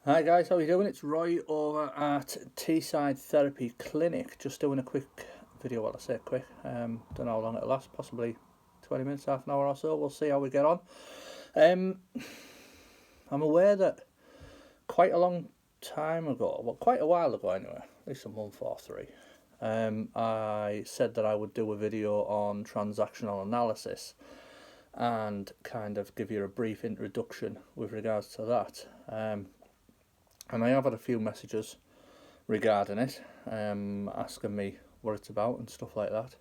Hi guys, how are you doing? It's Roy over at Teesside Therapy Clinic. Just doing a quick video. Well, I say quick. Don't know how long it'll last. Possibly 20 minutes, half an hour or so. We'll see how we get on. Um, I'm aware that quite a long time ago, well, quite a while ago anyway, at least a month or three, I said that I would do a video on transactional analysis and kind of give you a brief introduction with regards to that. And I have had a few messages regarding it, asking me what it's about and stuff like that,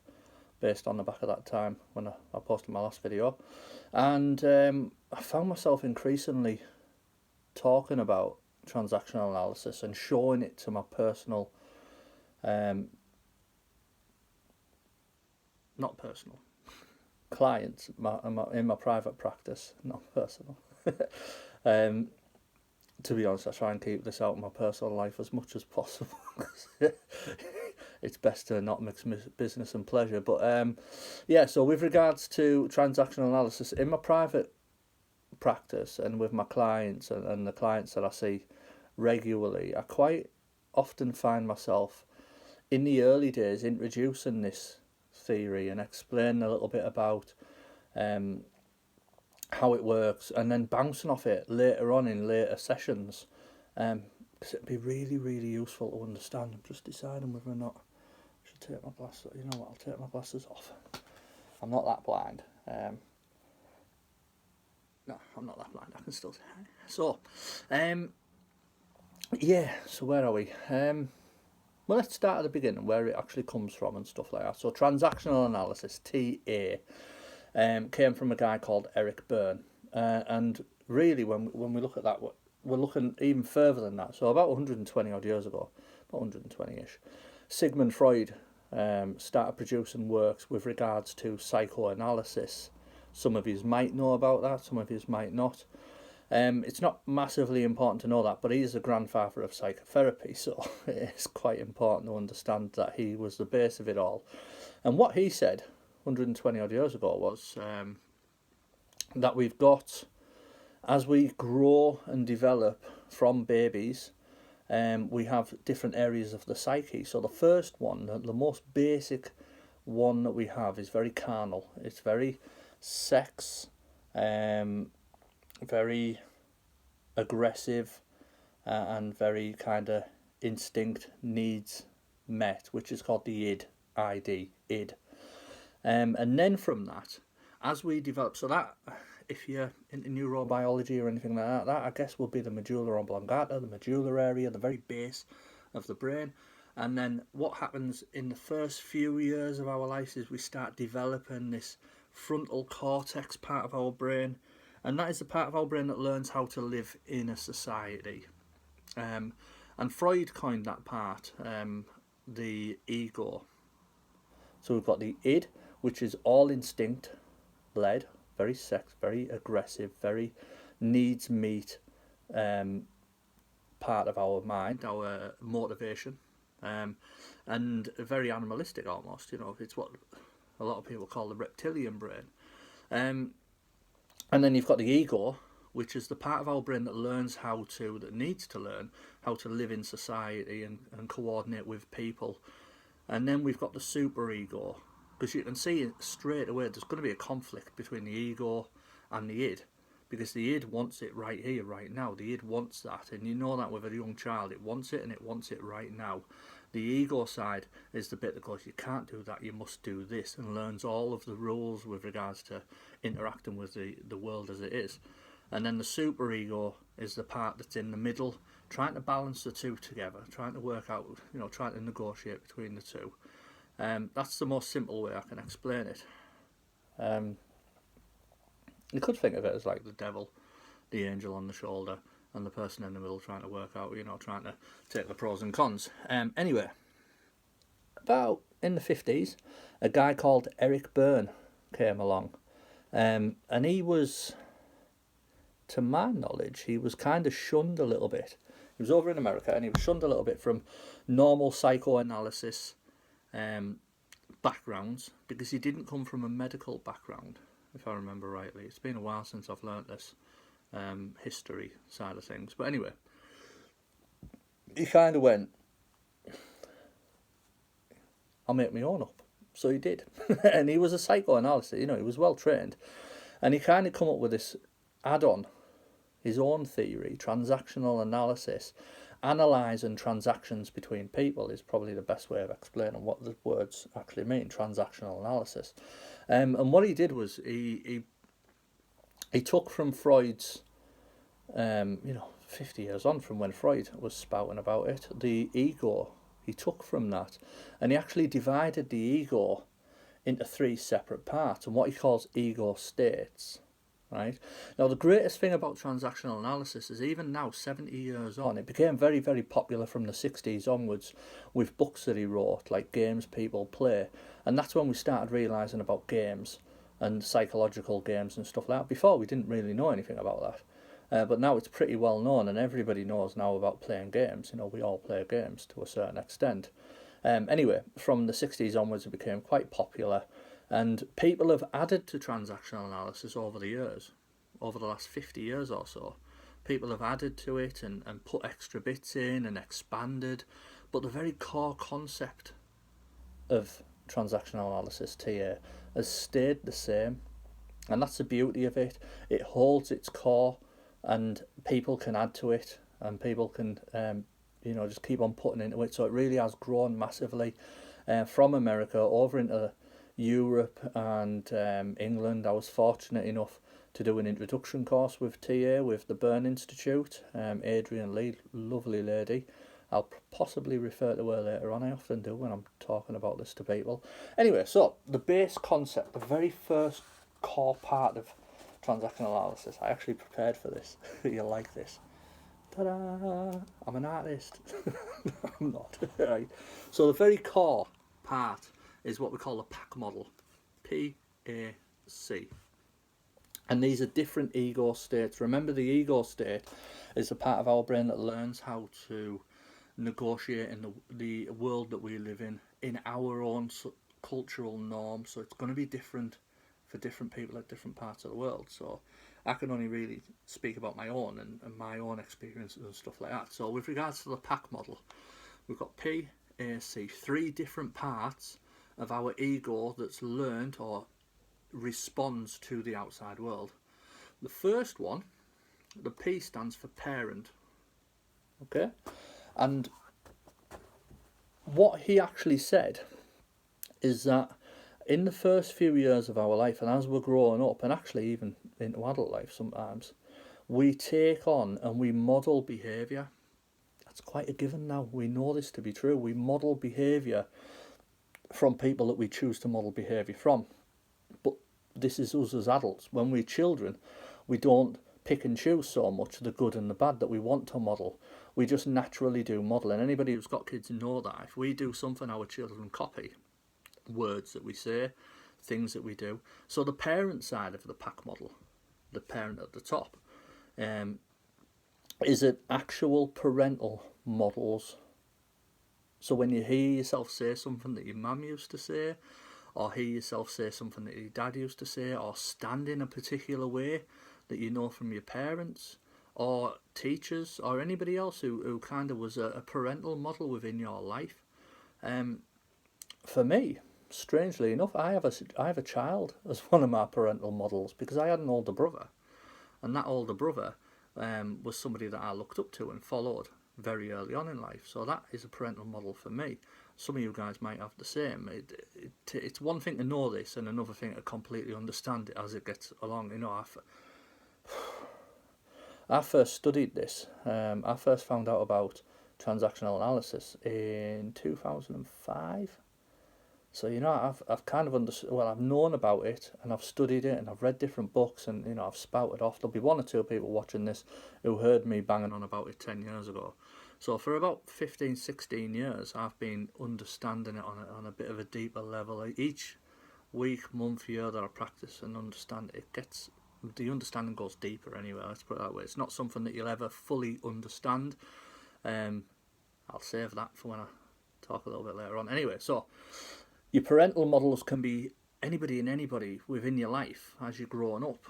based on the back of that time when I posted my last video. And I found myself increasingly talking about transactional analysis and showing it to my personal, not personal, clients in my private practice, not personal. um, to be honest, I try and keep this out of my personal life as much as possible. It's best to not mix business and pleasure. But yeah, so with regards to transactional analysis in my private practice and with my clients and the clients that I see regularly, I quite often find myself in the early days introducing this theory and explaining a little bit about um, how it works and then bouncing off it later on in later sessions. Because it'd be really, really useful to understand. I'm just deciding whether or not I should take my glasses. You know what? I'll take my glasses off. I'm not that blind. No, I'm not that blind. I can still see. So, um, yeah. So where are we? Well, let's start at the beginning, where it actually comes from and stuff like that. So, transactional analysis (TA) came from a guy called Eric Byrne, and really, when we look at that, we're looking even further than that. So, about 120 odd years ago, about 120-ish, Sigmund Freud started producing works with regards to psychoanalysis. Some of you might know about that, some of you might not. It's not massively important to know that, but he's the grandfather of psychotherapy, so it's quite important to understand that he was the base of it all. And what he said 120 odd years ago was that we've got, as we grow and develop from babies, we have different areas of the psyche. So the first one, the most basic one that we have, is very carnal. It's very sex, very aggressive, and very kind of instinct needs met, which is called the id. And then from that, as we develop, so that, if you're into neurobiology or anything like that, that I guess will be the medulla oblongata, the medulla area, the very base of the brain. And then what happens in the first few years of our lives is we start developing this frontal cortex part of our brain, and that is the part of our brain that learns how to live in a society. And Freud coined that part, the ego. So we've got the id, which is all instinct led, very sex, very aggressive, very needs meet part of our mind, our motivation, and very animalistic almost. You know, it's what a lot of people call the reptilian brain. And then you've got the ego, which is the part of our brain that learns that needs to learn how to live in society and coordinate with people. And then we've got the superego, because you can see straight away there's going to be a conflict between the ego and the id, because the id wants it right here, right now. The id wants that, and you know that with a young child, it wants it and it wants it right now. The ego side is the bit that goes, you can't do that, you must do this, and learns all of the rules with regards to interacting with the world as it is. And then the superego is the part that's in the middle, trying to balance the two together, trying to work out, trying to negotiate between the two. That's the most simple way I can explain it. You could think of it as like the devil, the angel on the shoulder, and the person in the middle trying to work out, trying to take the pros and cons. Anyway, about in the 50s, a guy called Eric Byrne came along. And he was, to my knowledge, he was kind of shunned a little bit. He was over in America and he was shunned a little bit from normal psychoanalysis backgrounds because he didn't come from a medical background, if I remember rightly. It's been a while since I've learnt this history side of things. But anyway, he kind of went, I'll make my own up. So he did. And he was a psychoanalyst, he was well trained. And he kind of come up with this add-on, his own theory, transactional analysis. Analysing transactions between people is probably the best way of explaining what the words actually mean, transactional analysis. And what he did was he took from Freud's, 50 years on from when Freud was spouting about it, the ego. He took from that, and he actually divided the ego into 3 separate parts, and what he calls ego states. Right? Now, the greatest thing about transactional analysis is even now, 70 years on, it became very, very popular from the 60s onwards with books that he wrote, like Games People Play. And that's when we started realising about games and psychological games and stuff like that. Before, we didn't really know anything about that. But now it's pretty well known, and everybody knows now about playing games. We all play games to a certain extent. Anyway, from the 60s onwards, it became quite popular. And people have added to transactional analysis over the years, over the last 50 years or so. People have added to it and put extra bits in and expanded. But the very core concept of transactional analysis, TA, has stayed the same. And that's the beauty of it. It holds its core, and people can add to it, and people can, just keep on putting into it. So it really has grown massively from America over into Europe and England. I was fortunate enough to do an introduction course with TA with the Byrne Institute. Adrian Lee, lovely lady. I'll possibly refer to her later on. I often do when I'm talking about this to people. Anyway, so the base concept, the very first core part of transactional analysis. I actually prepared for this. You'll like this. Ta-da! I'm an artist. I'm not. Right. So the very core part is what we call a PAC model. P-A-C. And these are different ego states. Remember, the ego state is the part of our brain that learns how to negotiate in the world that we live in our own cultural norms. So it's going to be different for different people at different parts of the world. So I can only really speak about my own and my own experiences and stuff like that. So with regards to the PAC model, we've got P-A-C, 3 different parts of our ego that's learned or responds to the outside world. The first one, the P stands for parent. Okay? And what he actually said is that in the first few years of our life, and as we're growing up, and actually even into adult life sometimes, we take on and we model behaviour. That's quite a given now. We know this to be true. We model behaviour from people that we choose to model behaviour from. But this is us as adults. When we're children, we don't pick and choose so much the good and the bad that we want to model. We just naturally do modelling. Anybody who's got kids know that. If we do something, our children copy. Words that we say, things that we do. So the parent side of the PAC model, the parent at the top, is it actual parental models. So when you hear yourself say something that your mum used to say, or hear yourself say something that your dad used to say, or stand in a particular way that you know from your parents, or teachers, or anybody else who kind of was a parental model within your life. For me, strangely enough, I have a child as one of my parental models, because I had an older brother, and that older brother was somebody that I looked up to and followed very early on in life. So that is a parental model for me. Some of you guys might have the same. It's one thing to know this, and another thing to completely understand it as it gets along. I first studied this. I first found out about transactional analysis in 2005. So I've kind of I've known about it, and I've studied it, and I've read different books, and I've spouted off. There'll be 1 or 2 people watching this who heard me banging on about it 10 years ago. So for about 15, 16 years, I've been understanding it on a bit of a deeper level. Each week, month, year that I practice and understand it, the understanding goes deeper anyway. Let's put it that way. It's not something that you'll ever fully understand. I'll save that for when I talk a little bit later on. Anyway, so your parental models can be anybody and anybody within your life as you're growing up.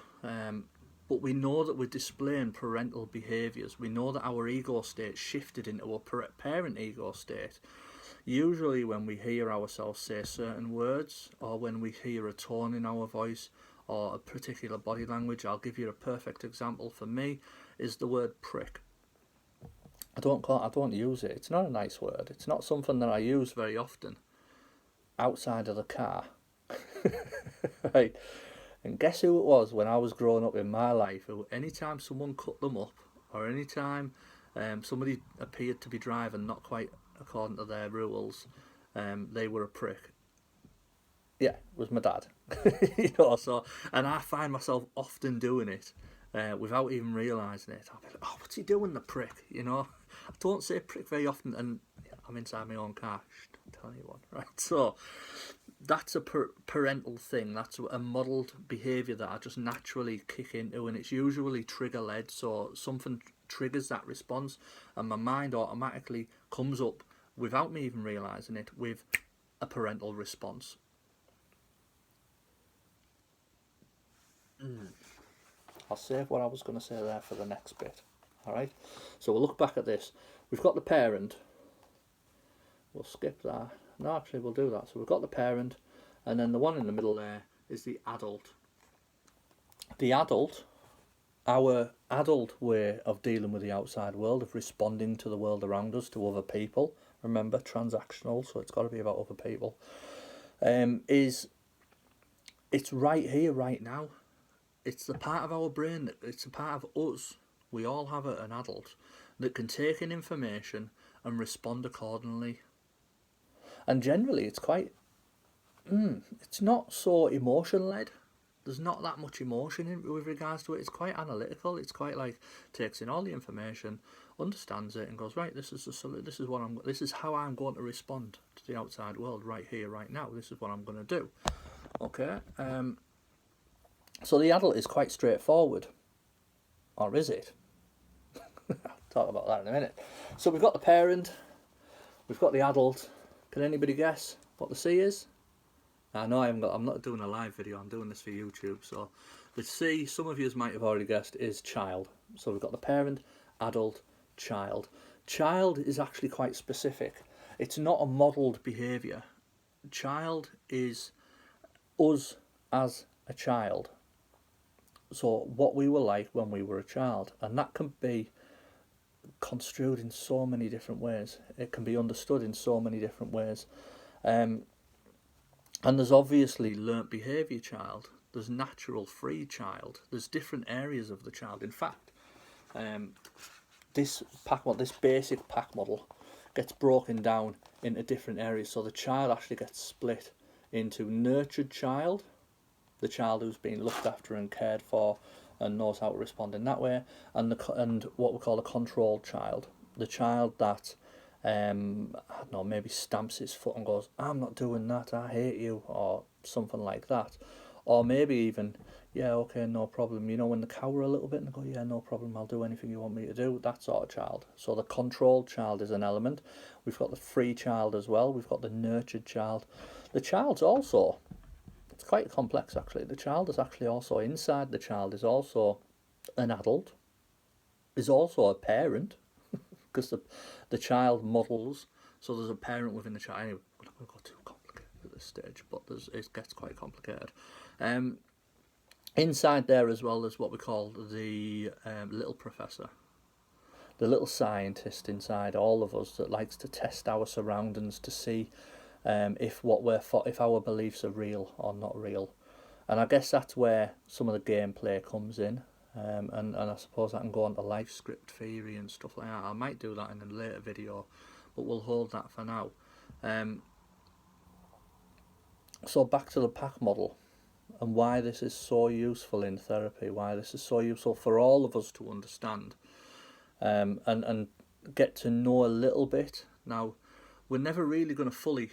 but we know that we're displaying parental behaviours. We know that our ego state shifted into a parent ego state. Usually when we hear ourselves say certain words, or when we hear a tone in our voice, or a particular body language. I'll give you a perfect example for me, is the word prick. I don't use it. It's not a nice word. It's not something that I use very often outside of the car. Right. And guess who it was when I was growing up in my life? Anytime someone cut them up, or anytime somebody appeared to be driving not quite according to their rules, they were a prick. Yeah, it was my dad. So, and I find myself often doing it without even realising it. I'll be like, oh, what's he doing, the prick? I don't say prick very often, and I'm inside my own car. Shh, don't tell anyone, right? So that's a parental thing. That's a modelled behaviour that I just naturally kick into, and it's usually trigger-led. So something triggers that response, and my mind automatically comes up, without me even realising it, with a parental response. I'll save what I was going to say there for the next bit. Alright, so we'll look back at this. We've got the parent. We'll skip that. No, actually we'll do that. So we've got the parent, and then the one in the middle there is the adult. The adult, our adult way of dealing with the outside world, of responding to the world around us, to other people. Remember, transactional, so it's got to be about other people. It's right here, right now. It's the part of our brain, it's a part of us. We all have an adult that can take in information and respond accordingly. And generally it's quite, it's not so emotion-led. There's not that much emotion with regards to it. It's quite analytical. It's quite like, takes in all the information, understands it, and goes, right, this is how I'm going to respond to the outside world right here, right now. This is what I'm going to do. Okay. So the adult is quite straightforward, or is it? I'll talk about that in a minute. So we've got the parent, we've got the adult. Can anybody guess what the C is? I know I'm not doing a live video, I'm doing this for YouTube. So the C, some of you might have already guessed, is child. So we've got the parent, adult, child. Child is actually quite specific. It's not a modelled behaviour. Child is us as a child. So what we were like when we were a child, and that can be construed in so many different ways. It can be understood in so many different ways. And there's obviously learnt behaviour child, there's natural free child, there's different areas of the child. In fact, this basic pack model gets broken down into different areas. So the child actually gets split into nurtured child, the child who's been looked after and cared for and knows how to respond in that way, and what we call a controlled child, the child that I don't know, maybe stamps his foot and goes, I'm not doing that, I hate you, or something like that. Or maybe even, yeah, okay, no problem, when they cower a little bit and they go, yeah, no problem, I'll do anything you want me to do, that sort of child. So the controlled child is an element. We've got the free child as well, we've got the nurtured child. The child's also, it's quite complex actually. The child is actually also, inside the child is also an adult, is also a parent, because the child models, so there's a parent within the child. Anyway, we're not going to go too complicated at this stage, but it gets quite complicated. Inside there as well, there's what we call the little professor, the little scientist inside all of us that likes to test our surroundings to see if our beliefs are real or not real. And I guess that's where some of the gameplay comes in, and I suppose I can go on to life script theory and stuff like that. I might do that in a later video, but we'll hold that for now. So back to the pack model and why this is so useful in therapy, why this is so useful for all of us to understand, and get to know a little bit. Now, we're never really going to fully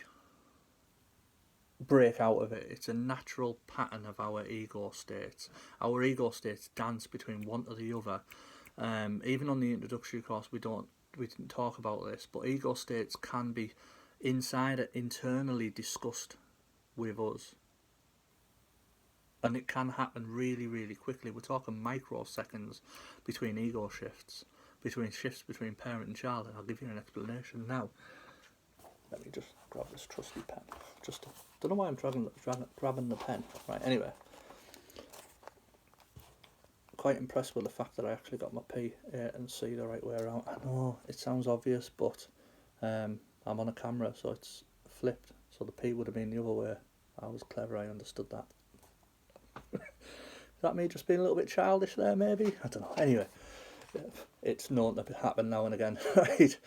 break out of it. It's a natural pattern of our ego states. Our ego states dance between one or the other. Even on the introductory course, we didn't talk about this, but ego states can be internally discussed with us. And it can happen really, really quickly. We're talking microseconds between ego shifts, between shifts between parent and child, and I'll give you an explanation now. Let me just grab this trusty pen. Don't know why I'm grabbing the pen. Right, anyway. Quite impressed with the fact that I actually got my P and C the right way around. I know it sounds obvious, but I'm on a camera, so it's flipped. So the P would have been the other way. I was clever, I understood that. Is that me just being a little bit childish there, maybe? I don't know. Anyway, it's known to happen now and again, right?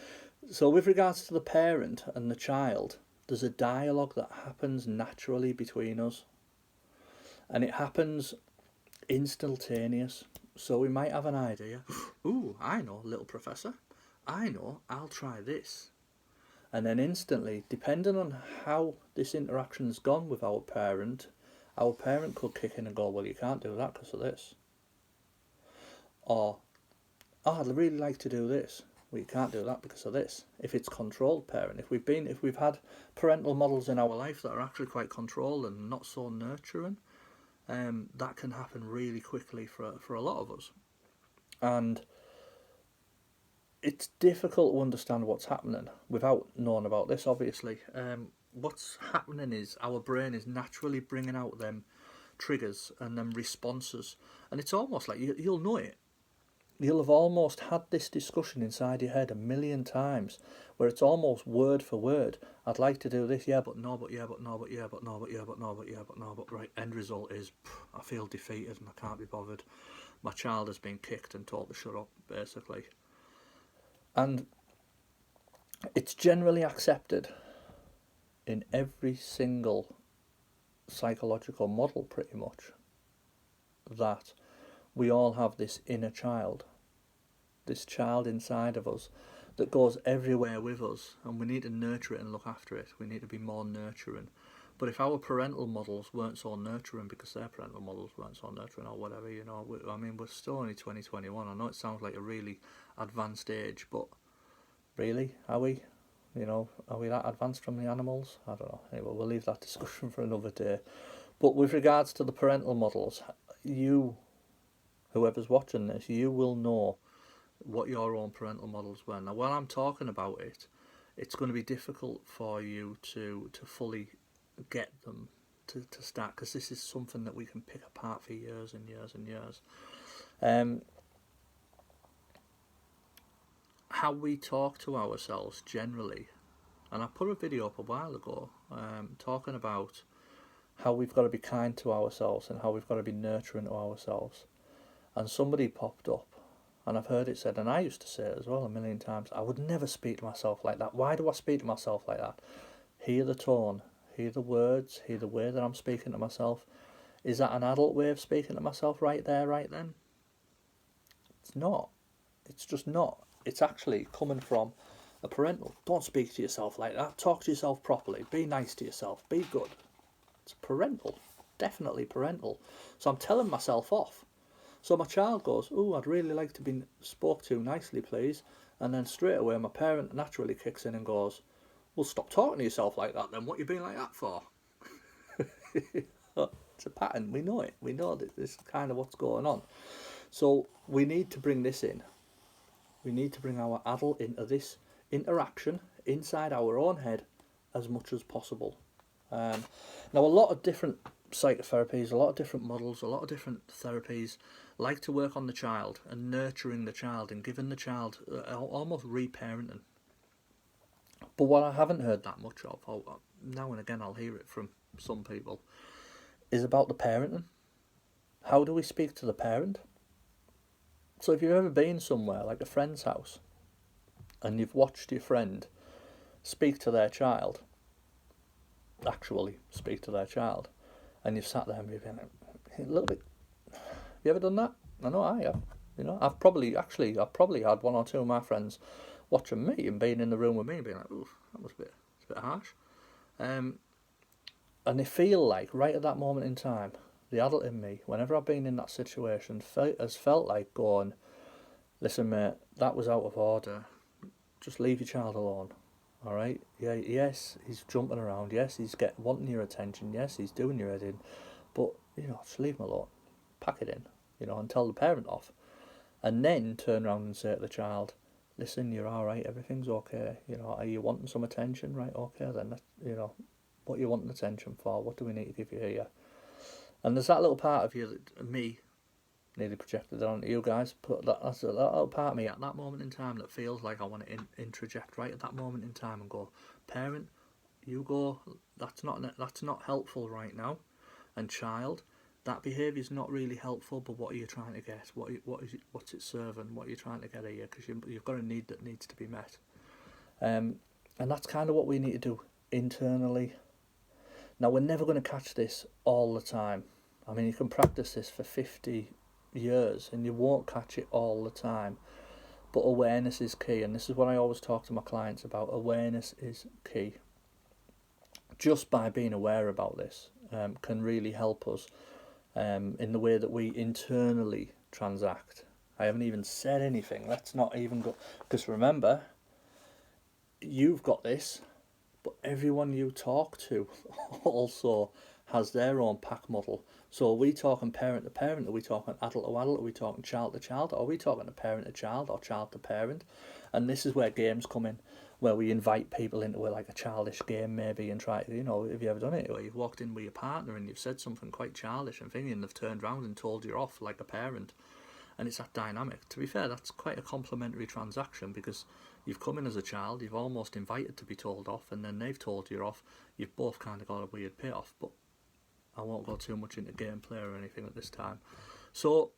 So with regards to the parent and the child, there's a dialogue that happens naturally between us. And it happens instantaneous. So we might have an idea. Ooh, I know, little professor. I know, I'll try this. And then instantly, depending on how this interaction's gone with our parent could kick in and go, well, you can't do that because of this. Or, oh, I'd really like to do this. Well, you can't do that because of this. If it's controlled parent, if we've had parental models in our life that are actually quite controlled and not so nurturing, that can happen really quickly for a lot of us. And it's difficult to understand what's happening without knowing about this, obviously. What's happening is our brain is naturally bringing out them triggers and them responses. And it's almost like you'll know it. You'll have almost had this discussion inside your head a million times where it's almost word for word. I'd like to do this, yeah, but no, but yeah, but no, but yeah, but no, but yeah, but no, but yeah, but no, but right. End result is I feel defeated and I can't be bothered. My child has been kicked and told to shut up, basically. And it's generally accepted in every single psychological model, pretty much, that we all have this inner child, this child inside of us that goes everywhere with us, and we need to nurture it and look after it. We need to be more nurturing. But if our parental models weren't so nurturing because their parental models weren't so nurturing or whatever, we're still only 2021. I know it sounds like a really advanced age, but really, are we? Are we that advanced from the animals? I don't know. Anyway, we'll leave that discussion for another day. But with regards to the parental models, whoever's watching this, you will know what your own parental models were. Now, while I'm talking about it, it's going to be difficult for you to fully get them to start, because this is something that we can pick apart for years and years and years. How we talk to ourselves generally, and I put a video up a while ago talking about how we've got to be kind to ourselves and how we've got to be nurturing to ourselves. And somebody popped up, and I've heard it said, and I used to say it as well a million times, I would never speak to myself like that. Why do I speak to myself like that? Hear the tone, hear the words, hear the way that I'm speaking to myself. Is that an adult way of speaking to myself right there, right then? It's not. It's just not. It's actually coming from a parental. Don't speak to yourself like that. Talk to yourself properly. Be nice to yourself. Be good. It's parental. Definitely parental. So I'm telling myself off. So my child goes, oh, I'd really like to be spoke to nicely, please. And then straight away my parent naturally kicks in and goes, well, stop talking to yourself like that then. What you being like that for? It's a pattern. We know it. We know that this is kind of what's going on. So we need to bring this in. We need to bring our adult into this interaction inside our own head as much as possible. Now, a lot of different psychotherapies, a lot of different models, a lot of different therapies like to work on the child and nurturing the child and giving the child almost reparenting. But what I haven't heard that much of, now and again I'll hear it from some people, is about the parenting. How do we speak to the parent? So if you've ever been somewhere like a friend's house and you've watched your friend speak to their child, actually speak to their child, and you've sat there and you've been like, a little bit, have you ever done that? I know I have. I've probably had one or two of my friends watching me and being in the room with me and being like, ooh, that was a bit harsh. And they feel like right at that moment in time, the adult in me, whenever I've been in that situation, has felt like going, listen mate, that was out of order. Just leave your child alone. Alright? Yeah, yes, he's jumping around. Yes, he's wanting your attention. Yes, he's doing your head in. But, just leave them alone, pack it in, and tell the parent off. And then turn around and say to the child, listen, you're all right, everything's okay, are you wanting some attention? Right, okay then, what are you wanting attention for? What do we need to give you here? And there's that little part of you, me, nearly projected onto you guys, but that's a little part of me at that moment in time that feels like I want to interject right at that moment in time and go, parent, you go, that's not helpful right now. And child, that behaviour is not really helpful, but what are you trying to get? What's it serving? What are you trying to get here? Because you've got a need that needs to be met. And that's kind of what we need to do internally. Now, we're never going to catch this all the time. I mean, you can practice this for 50 years and you won't catch it all the time. But awareness is key, and this is what I always talk to my clients about. Awareness is key. Just by being aware about this can really help us in the way that we internally transact. I haven't even said anything. Let's not even go, because remember, you've got this, but everyone you talk to also has their own pack model. So are we talking parent to parent? Are we talking adult to adult? Are we talking child to child? Are we talking to parent to child or child to parent? And this is where games come in, where we invite people into like a childish game maybe and try to, have you ever done it? Where you've walked in with your partner and you've said something quite childish and thinking, and they've turned around and told you off like a parent. And it's that dynamic. To be fair, that's quite a complimentary transaction, because you've come in as a child, you've almost invited to be told off, and then they've told you off. You've both kind of got a weird payoff, but I won't go too much into gameplay or anything at this time. So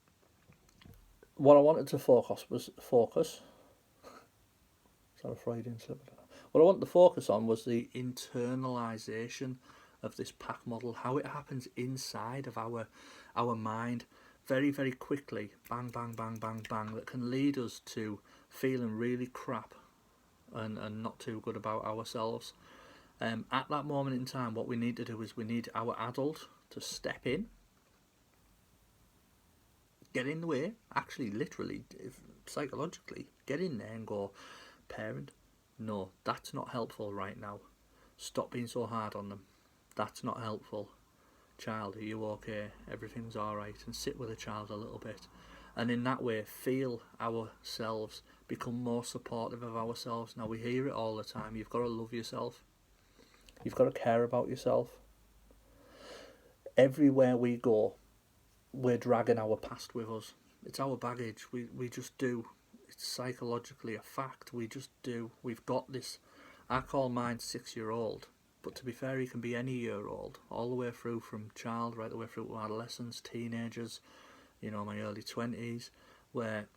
what I wanted to focus. Is that a Freudian slip? What I wanted to focus on was the internalisation of this pack model, how it happens inside of our mind very, very quickly, bang, bang, bang, bang, bang, that can lead us to feeling really crap and not too good about ourselves. At that moment in time, what we need to do is we need our adult to step in, get in the way, actually literally, psychologically, get in there and go, parent, no, that's not helpful right now. Stop being so hard on them. That's not helpful. Child, are you okay? Everything's alright. And sit with the child a little bit. And in that way, feel ourselves, become more supportive of ourselves. Now, we hear it all the time. You've got to love yourself. You've got to care about yourself. Everywhere we go, we're dragging our past with us. It's our baggage. We just do. It's psychologically a fact. We just do. We've got this. I call mine 6-year-old. But to be fair, he can be any year old, all the way through from child, right the way through to adolescence, teenagers, my early 20s, where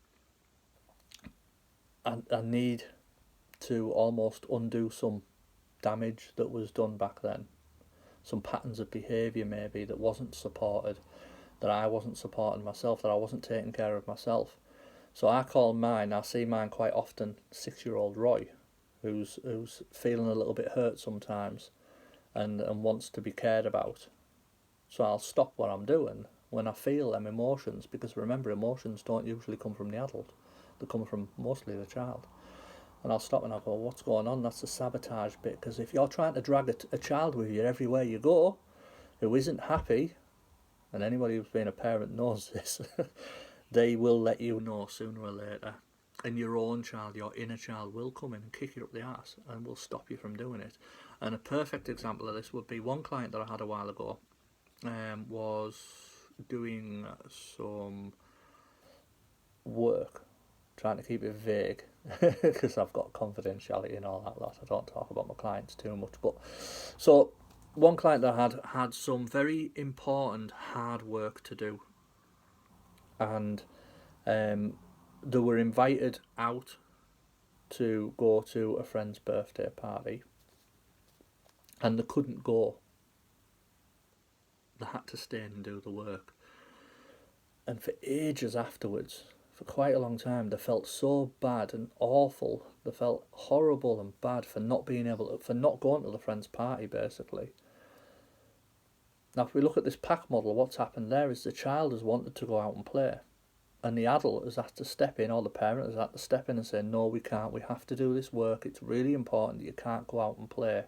I need to almost undo some damage that was done back then. Some patterns of behaviour maybe that wasn't supported, that I wasn't supporting myself, that I wasn't taking care of myself. So I see mine quite often, 6-year-old Roy, who's feeling a little bit hurt sometimes and wants to be cared about. So I'll stop what I'm doing when I feel them emotions, because remember, emotions don't usually come from the adult, they come from mostly the child. And I'll stop and I'll go, what's going on? That's the sabotage bit, because if you're trying to drag a child with you everywhere you go who isn't happy, and anybody who's been a parent knows this, they will let you know sooner or later. And your own child, your inner child, will come in and kick you up the arse and will stop you from doing it. And a perfect example of this would be one client that I had a while ago was doing some work, trying to keep it vague because I've got confidentiality and all that lot. I don't talk about my clients too much. But so one client that I had some very important hard work to do, and they were invited out to go to a friend's birthday party, and they couldn't go. They had to stay and do the work. And for ages afterwards, for quite a long time, they felt so bad and awful. They felt horrible and bad for not being able to, for not going to the friend's party, basically. Now, if we look at this pack model, what's happened there is the child has wanted to go out and play, and the adult has had to step in, or the parent has had to step in and say, no, we can't, we have to do this work, it's really important, you can't go out and play.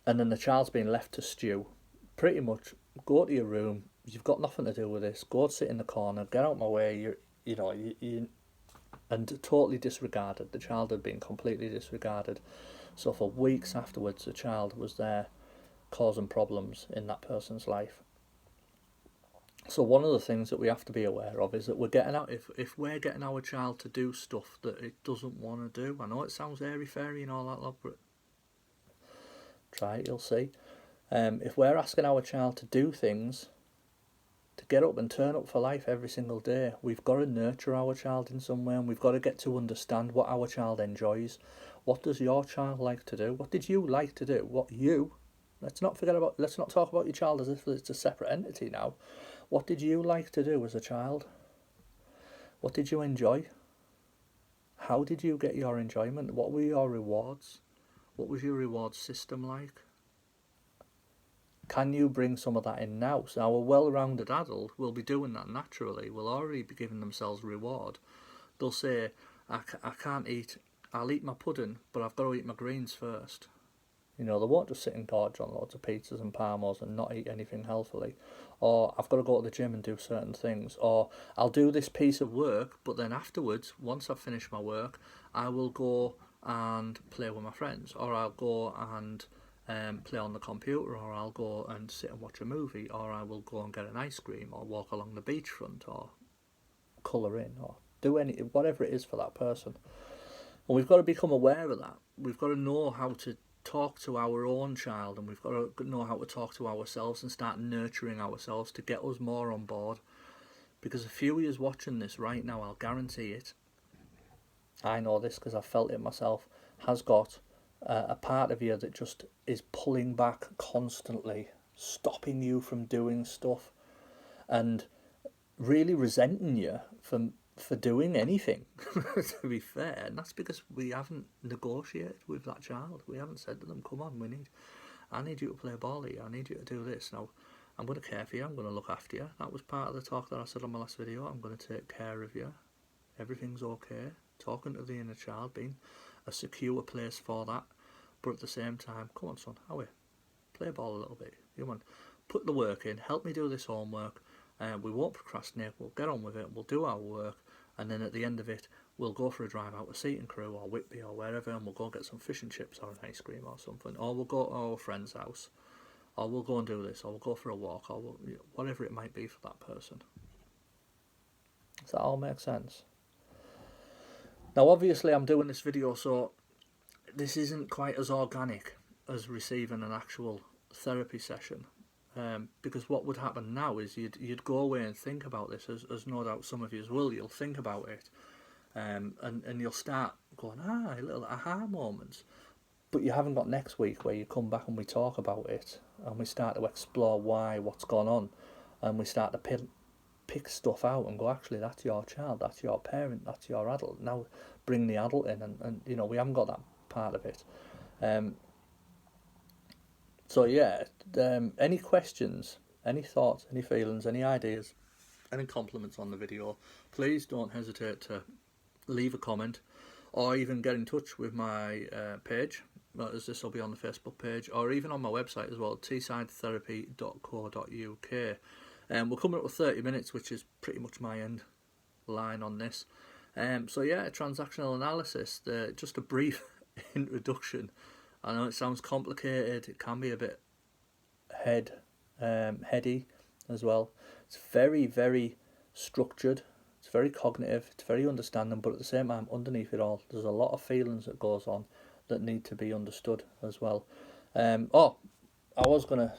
And then the child's been left to stew, pretty much go to your room. You've got nothing to do with this. Go sit in the corner. Get out my way. You and totally disregarded. The child had been completely disregarded. So for weeks afterwards, the child was there causing problems in that person's life. So one of the things that we have to be aware of is that we're getting out if we're getting our child to do stuff that it doesn't want to do. I know it sounds airy fairy and all that, but try it, you'll see. If we're asking our child to do things, to get up and turn up for life every single day, we've got to nurture our child in some way, and we've got to get to understand what our child enjoys. What does your child like to do? What did you like to do? Let's not talk about your child as if it's a separate entity now. What did you like to do as a child? What did you enjoy? How did you get your enjoyment? What were your rewards? What was your reward system like? Can you bring some of that in now? So our well-rounded adult will be doing that naturally. Will already be giving themselves reward. They'll say, I can't eat, I'll eat my pudding, but I've got to eat my greens first. They won't just sit and gorge on loads of pizzas and parmos and not eat anything healthily. Or I've got to go to the gym and do certain things. Or I'll do this piece of work, but then afterwards, once I've finished my work, I will go and play with my friends. Or I'll go and play on the computer, or I'll go and sit and watch a movie, or I will go and get an ice cream, or walk along the beachfront, or colour in, or do whatever it is for that person. And we've got to become aware of that. We've got to know how to talk to our own child, and we've got to know how to talk to ourselves and start nurturing ourselves to get us more on board. Because a few years watching this right now, I'll guarantee it, I know this because I've felt it myself, has got a part of you that just is pulling back constantly, stopping you from doing stuff, and really resenting you for doing anything, to be fair. And that's because we haven't negotiated with that child. We haven't said to them, come on, I need you to play ball here, I need you to do this. Now, I'm going to care for you, I'm going to look after you. That was part of the talk that I said on my last video. I'm going to take care of you. Everything's okay. Talking to the inner child, being a secure place for that. But at the same time, come on son, Howie, play ball a little bit. Come on, put the work in, help me do this homework. We won't procrastinate, we'll get on with it, we'll do our work, and then at the end of it, we'll go for a drive out to Seaton Crew or Whitby or wherever, and we'll go get some fish and chips or an ice cream or something, or we'll go to our friend's house, or we'll go and do this, or we'll go for a walk, or whatever it might be for that person. Does that all make sense? Now obviously I'm doing this video, so this isn't quite as organic as receiving an actual therapy session. Because what would happen now is you'd go away and think about this, as no doubt some of you will. You'll think about it, and you'll start going, little aha moments. But you haven't got next week where you come back and we talk about it, and we start to explore what's gone on, and we start to pick stuff out and go, actually, that's your child, that's your parent, that's your adult. Now bring the adult in, and we haven't got that part of it. So yeah, any questions, any thoughts, any feelings, any ideas, any compliments on the video, please don't hesitate to leave a comment or even get in touch with my page, as this will be on the Facebook page, or even on my website as well, teessidetherapy.co.uk. We're coming up with 30 minutes, which is pretty much my end line on this. So yeah, transactional analysis, just a brief introduction. I know it sounds complicated, it can be a bit heady as well. It's very, very structured, it's very cognitive, it's very understanding, but at the same time, underneath it all, there's a lot of feelings that goes on that need to be understood as well. I was going to